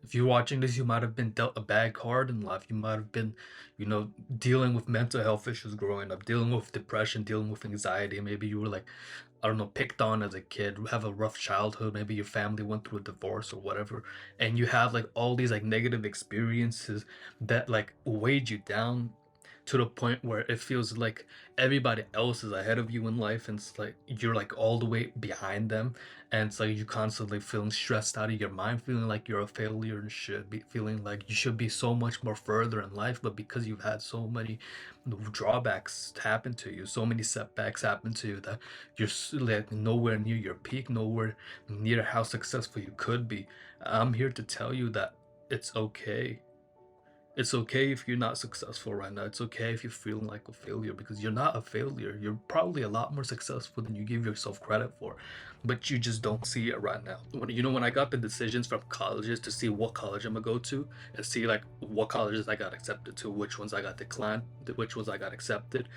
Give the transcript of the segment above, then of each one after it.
If you're watching this, you might have been dealt a bad card in life. You might have been, dealing with mental health issues growing up, dealing with depression, dealing with anxiety. Maybe you were like, I don't know, picked on as a kid, have a rough childhood. Maybe your family went through a divorce or whatever, and you have like all these like negative experiences that like weighed you down to the point where it feels like everybody else is ahead of you in life, and it's like you're like all the way behind them, and it's like you constantly feeling stressed out of your mind, feeling like you're a failure and should be feeling like you should be so much more further in life, but because you've had so many drawbacks happen to you, so many setbacks happen to you, that like nowhere near your peak, nowhere near how successful you could be. I'm here to tell you that it's okay. It's okay if you're not successful right now. It's okay if you're feeling like a failure, because you're not a failure. You're probably a lot more successful than you give yourself credit for, but you just don't see it right now. When I got the decisions from colleges to see what college I'm gonna go to and see like what colleges I got accepted to, which ones I got declined, which ones I got accepted,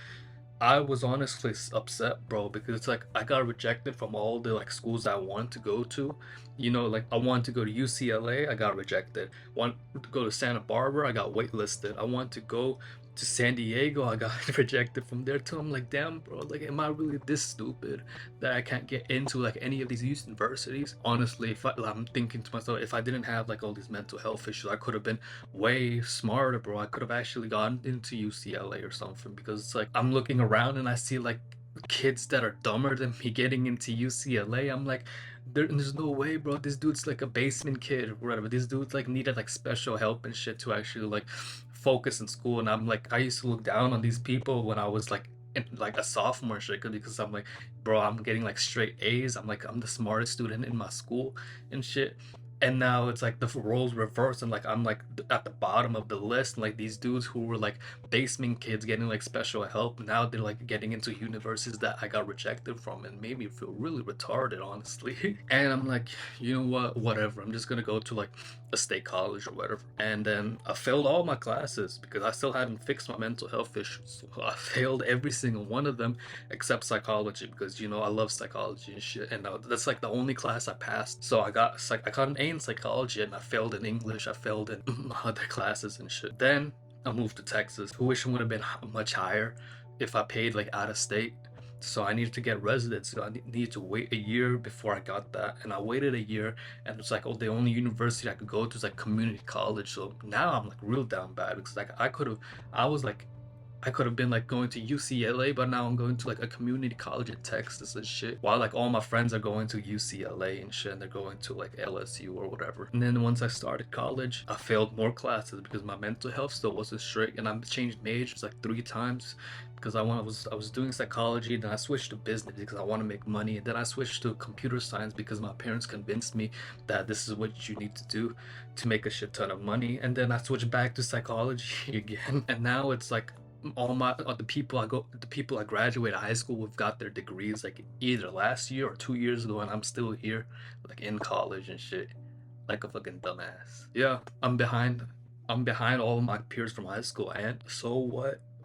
I was honestly upset, bro, because it's like I got rejected from all the like schools I wanted to go to. Like I wanted to go to UCLA, I got rejected. Want to go to Santa Barbara, I got waitlisted. I want to go to San Diego, I got rejected from there too. I'm like, damn, bro, like, am I really this stupid that I can't get into like any of these universities? Honestly, I'm thinking to myself, if I didn't have like all these mental health issues, I could have been way smarter, bro. I could have actually gotten into UCLA or something, because it's like I'm looking around and I see like kids that are dumber than me getting into UCLA. I'm like, there's no way, bro. This dude's like a basement kid or whatever. This dude's like needed like special help and shit to actually like focus in school. And I'm like, I used to look down on these people when I was like like a sophomore shit, because I'm like, bro, I'm getting like straight A's. I'm like, I'm the smartest student in my school and shit. And now it's like the roles reverse, and like I'm like at the bottom of the list, and like these dudes who were like basement kids getting like special help, now they're like getting into universities that I got rejected from, and made me feel really retarded, honestly. And I'm like, you know what, whatever, I'm just gonna go to like a state college or whatever. And then I failed all my classes because I still hadn't fixed my mental health issues. So I failed every single one of them except psychology, because I love psychology and shit, and that's like the only class I passed. So I got an A in psychology, and I failed in English, I failed in other classes and shit. Then I moved to Texas. Tuition would have been much higher if I paid like out of state. So I needed to get residency. So I needed to wait a year before I got that, and I waited a year, and it's like, oh, the only university I could go to is like community college. So now I'm like real down bad, because like I was like I could have been like going to UCLA, but now I'm going to like a community college in Texas and shit. While like all my friends are going to UCLA and shit, and they're going to like LSU or whatever. And then once I started college, I failed more classes because my mental health still wasn't straight, and I changed majors like 3 times because I was doing psychology, then I switched to business because I want to make money, and then I switched to computer science because my parents convinced me that this is what you need to do to make a shit ton of money, and then I switched back to psychology again, and now it's like the people I graduated high school with got their degrees like either last year or 2 years ago, and I'm still here like in college and shit, like a fucking dumbass. Yeah, I'm behind all of my peers from high school, and so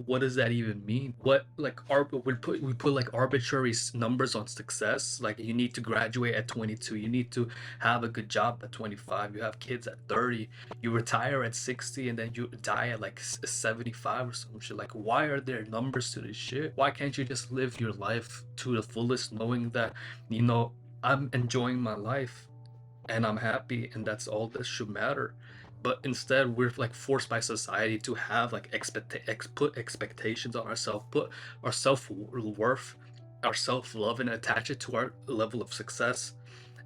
what does that even mean? What like we put like arbitrary numbers on success, like you need to graduate at 22, you need to have a good job at 25, you have kids at 30, you retire at 60, and then you die at like 75 or some shit. Like, why are there numbers to this shit? Why can't you just live your life to the fullest, knowing that I'm enjoying my life and I'm happy, and that's all that should matter. But instead, we're like forced by society to have like put expectations on ourselves, put our self worth, our self love, and attach it to our level of success.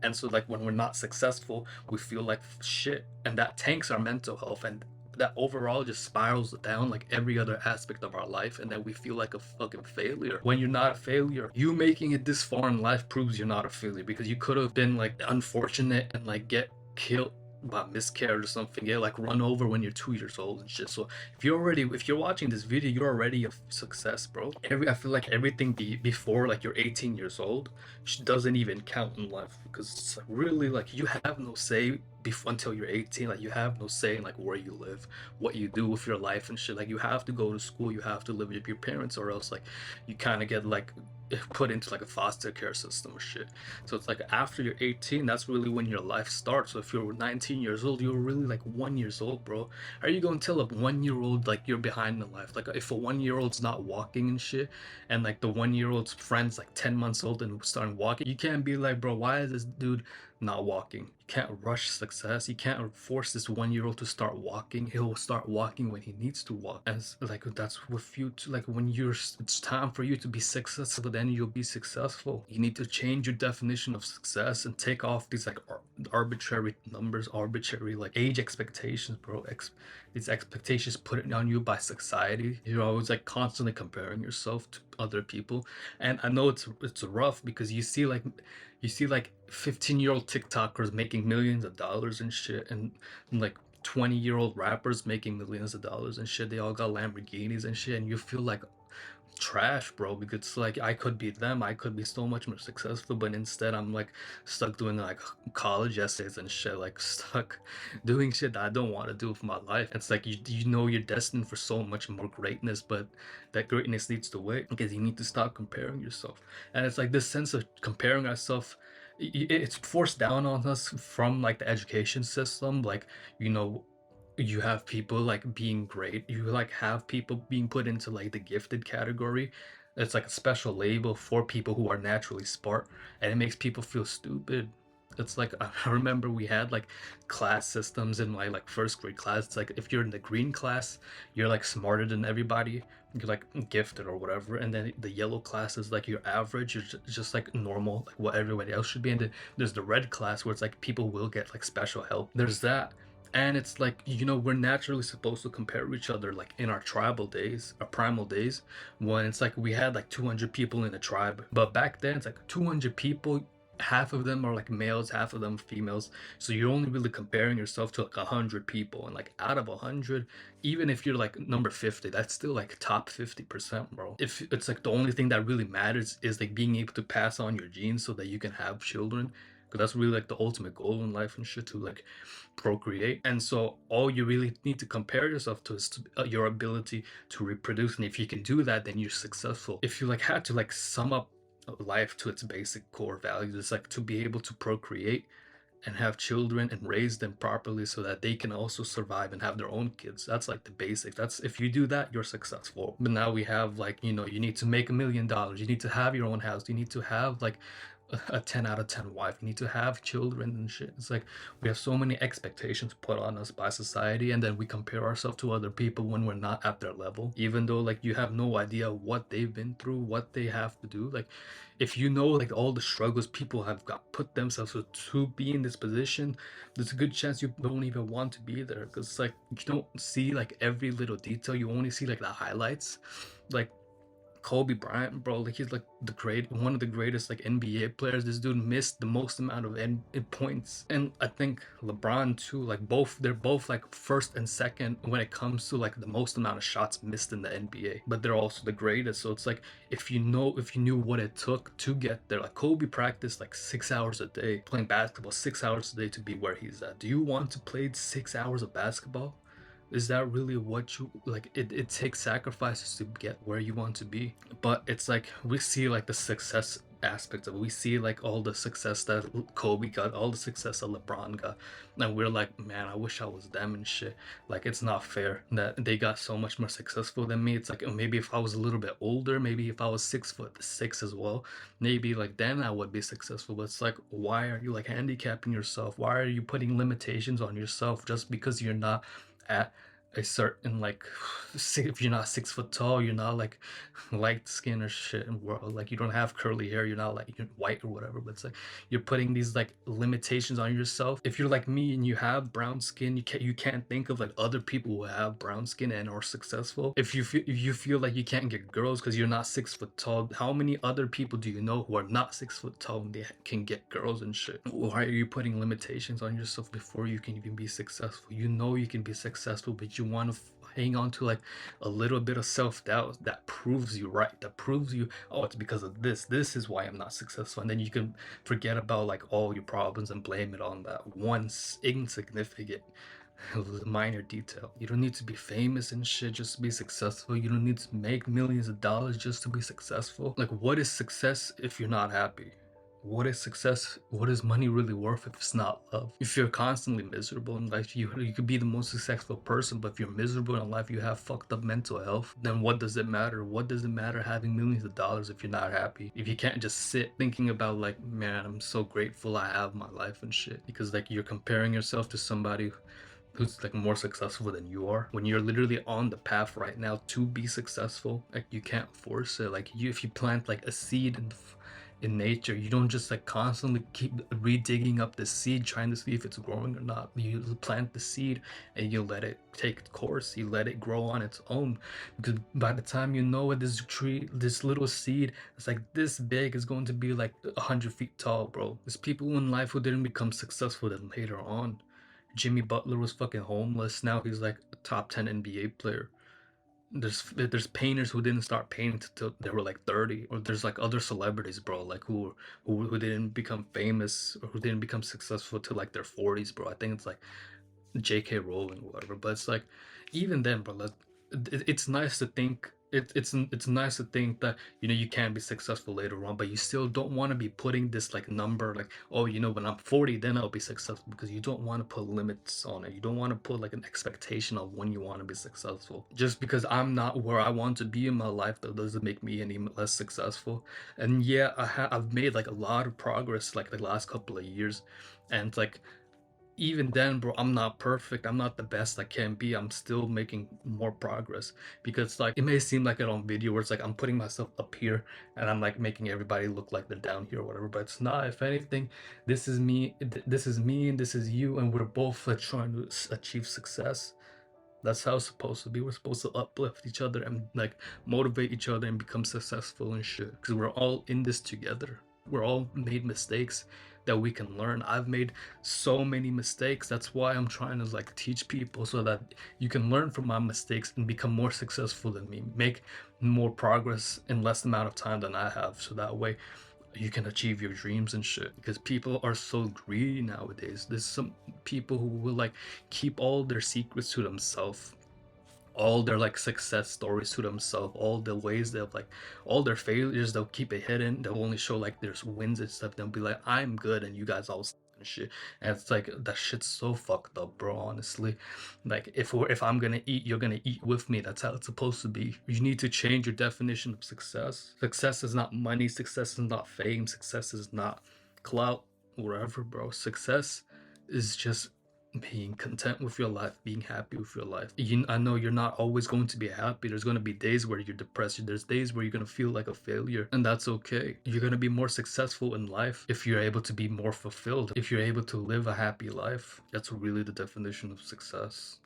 And so, like, when we're not successful, we feel like shit, and that tanks our mental health, and that overall just spirals down like every other aspect of our life, and then we feel like a fucking failure. When you're not a failure, you making it this far in life proves you're not a failure, because you could have been like unfortunate and like get killed by miscarriage or something, get like run over when you're 2 years old and shit. So if you're watching this video, you're already a success, bro. I feel like everything before like you're 18 years old doesn't even count in life. because it's like really like you have no say before until you're 18. Like you have no say in like where you live, what you do with your life and shit. Like you have to go to school, you have to live with your parents, or else like you kind of get like put into like a foster care system or shit. So it's like after you're 18, that's really when your life starts. So if you're 19 years old, you're really like 1 years old, bro. Are you going to tell a 1 year old like you're behind in life? Like if a 1 year old's not walking and shit, and like the 1 year old's friend's like 10 months old and starting walking, you can't be like, bro, why is this dude not walking? You can't rush success. You can't force this 1 year old to start walking. He'll start walking when he needs to walk. As like that's with you to like when you're it's time for you to be successful, then you'll be successful. You need to change your definition of success and take off these like arbitrary numbers, arbitrary like age expectations, bro. These expectations put on you by society. You're always like constantly comparing yourself to other people, and I know it's rough because you see like 15-year-old TikTokers making millions of dollars and shit, and like 20-year-old rappers making millions of dollars and shit. They all got Lamborghinis and shit, and you feel like trash, bro, because it's like I could be them, I could be so much more successful, but instead I'm like stuck doing like college essays and shit, like stuck doing shit that I don't want to do with my life. It's like you know you're destined for so much more greatness, but that greatness needs to wait because you need to stop comparing yourself. And it's like this sense of comparing ourselves, it's forced down on us from like the education system. Like, you know, you have people like being great, you like have people being put into like the gifted category. It's like a special label for people who are naturally smart, and it makes people feel stupid. It's like I remember we had like class systems in my like first grade class. It's like if you're in the green class, you're like smarter than everybody, you're like gifted or whatever, and then the yellow class is like you're average, you're just like normal, like what everybody else should be. And then there's the red class where it's like people will get like special help. There's that. And it's like, you know, we're naturally supposed to compare each other like in our tribal days, our primal days, when it's like we had like 200 people in a tribe. But back then it's like 200 people, half of them are like males, half of them females. So you're only really comparing yourself to like 100 people, and like out of 100, even if you're like number 50, that's still like top 50%, bro. If it's like the only thing that really matters is like being able to pass on your genes so that you can have children, because that's really like the ultimate goal in life and shit, to like procreate. And so all you really need to compare yourself to is your ability to reproduce, and if you can do that, then you're successful. If you like had to like sum up life to its basic core values, it's like to be able to procreate and have children and raise them properly so that they can also survive and have their own kids. That's like the basic. That's, if you do that, you're successful. But now we have like, you know, you need to make $1 million, you need to have your own house, you need to have like a 10 out of 10 wife, you need to have children and shit. It's like we have so many expectations put on us by society, and then we compare ourselves to other people when we're not at their level, even though like you have no idea what they've been through, what they have to do. Like if you know like all the struggles people have got put themselves to be in this position, there's a good chance you don't even want to be there, because like you don't see like every little detail, you only see like the highlights. Like Kobe Bryant, bro, like he's like one of the greatest like NBA players. This dude missed the most amount of points, and I think LeBron too. Like they're both like first and second when it comes to like the most amount of shots missed in the NBA. But they're also the greatest. So it's like if you knew what it took to get there. Like Kobe practiced like 6 hours a day playing basketball, 6 hours a day to be where he's at. Do you want to play 6 hours of basketball? Is that really what you like? It takes sacrifices to get where you want to be. But it's like we see like the success aspects of it. We see like all the success that Kobe got, all the success that LeBron got, and we're like, man, I wish I was them and shit. Like it's not fair that they got so much more successful than me. It's like maybe if I was a little bit older, maybe if I was 6'6" as well, maybe like then I would be successful. But it's like, why are you like handicapping yourself? Why are you putting limitations on yourself just because you're not at a certain like if you're not 6 foot tall, you're not like light skin or shit in world, like you don't have curly hair, you're not like you're white or whatever. But it's like you're putting these like limitations on yourself. If you're like me and you have brown skin, you can't think of like other people who have brown skin and are successful. If you feel like you can't get girls because you're not 6 foot tall, how many other people do you know who are not 6 foot tall and they can get girls and shit? Why are you putting limitations on yourself before you can even be successful? You know you can be successful, but you want to hang on to like a little bit of self-doubt that proves you right, that proves you, oh, it's because of this is why I'm not successful. And then you can forget about like all your problems and blame it on that one insignificant minor detail. You don't need to be famous and shit just to be successful. You don't need to make millions of dollars just to be successful. Like, what is success if you're not happy? What is success? What is money really worth if it's not love? If you're constantly miserable in life, you could be the most successful person, but if you're miserable in life, you have fucked up mental health, then what does it matter? What does it matter having millions of dollars if you're not happy? If you can't just sit thinking about like, man, I'm so grateful I have my life and shit. Because like you're comparing yourself to somebody who's like more successful than you are, when you're literally on the path right now to be successful. Like you can't force it. Like you, if you plant like a seed in nature, you don't just like constantly keep redigging up the seed trying to see if it's growing or not. You plant the seed and you let it take its course, you let it grow on its own, because by the time you know it, this tree, this little seed, it's like this big, is going to be like 100 feet tall, bro. There's people in life who didn't become successful then later on. Jimmy Butler was fucking homeless. Now he's like a top 10 NBA player. There's painters who didn't start painting till they were like 30, or there's like other celebrities, bro, like who didn't become famous or who didn't become successful till like their 40s, bro. I think it's like J.K. Rowling or whatever. But it's like, even then, bro, like, it's nice to think it's nice to think that, you know, you can be successful later on, but you still don't want to be putting this like number like, oh, you know, when I'm 40 then I'll be successful, because you don't want to put limits on it. You don't want to put like an expectation of when you want to be successful. Just because I'm not where I want to be in my life, that doesn't make me any less successful. And yeah, I've made like a lot of progress like the last couple of years, and like, even then, bro, I'm not perfect. I'm not the best I can be. I'm still making more progress, because like it may seem like it on video where it's like I'm putting myself up here and I'm like making everybody look like they're down here or whatever, but it's not. If anything, this is me, this is me, and this is you, and we're both like trying to achieve success. That's how it's supposed to be. We're supposed to uplift each other and like motivate each other and become successful and shit, because we're all in this together. We're all made mistakes that we can learn. I've made so many mistakes. That's why I'm trying to like teach people, so that you can learn from my mistakes and become more successful than me, make more progress in less amount of time than I have, so that way you can achieve your dreams and shit. Because people are so greedy nowadays. There's some people who will like keep all their secrets to themselves, all their like success stories to themselves, all the ways they'll like, all their failures, they'll keep it hidden. They'll only show like there's wins and stuff. They'll be like, I'm good and you guys all suck and shit. And it's like, that shit's so fucked up, bro, honestly. Like if I'm gonna eat, you're gonna eat with me. That's how it's supposed to be. You need to change your definition of success. Success is not money, success is not fame, success is not clout, whatever, bro. Success is just being content with your life, being happy with your life. I know you're not always going to be happy. There's going to be days where you're depressed. There's days where you're going to feel like a failure, and that's okay. You're going to be more successful in life if you're able to be more fulfilled, if you're able to live a happy life. That's really the definition of success.